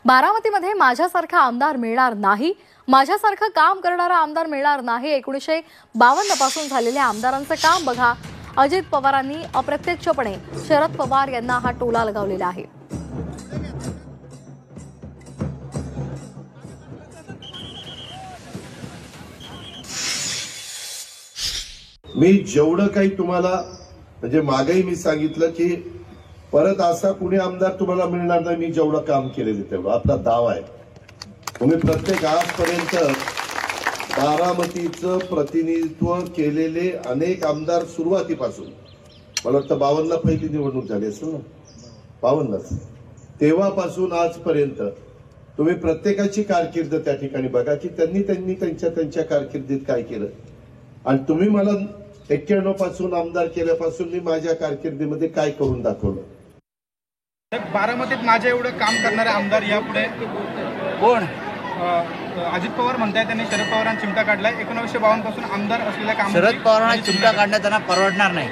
बारामतीमध्ये माझ्यासारखा आमदार मिळणार नाही, माझ्यासारखं काम करणारा आमदार मिळणार नाही। 1952 पासून झालेल्या आमदारांचं काम बघा। अजित पवारांनी अप्रत्यक्षपणे शरद पवार यांना हा टोला लगावलेला आहे। मी जेवढं काही तुम्हाला म्हणजे मागेही मी सांगितलं की परत असा कुणी आमदार तुम्हाला मिळणार नाही। मी जेवढं काम केलेलं तेवढं आपला दावा आहे। तुम्ही प्रत्येक आजपर्यंत बारामतीचं प्रतिनिधित्व केलेले अनेक आमदार सुरुवातीपासून मला वाटतं 52ला पहिली निवडणूक झाली असेल ना, 52लाच, तेव्हापासून आजपर्यंत तुम्ही प्रत्येकाची कारकीर्द त्या ठिकाणी बघा की त्यांनी त्यांच्या कारकिर्दीत काय केलं। आणि तुम्ही मला 91 पासून आमदार केल्यापासून मी माझ्या कारकिर्दीमध्ये काय करून दाखवलं। बारामतीत माझ्या एवढं काम करणारे आमदार यापुढे कोण? अजित पवार म्हणताय त्यांनी शरद पवारांना चिमटा काढलाय। 1952 पासून आमदार असलेल्या शरद पवारांना चिमटा काढण्यात त्यांना परवडणार नाही।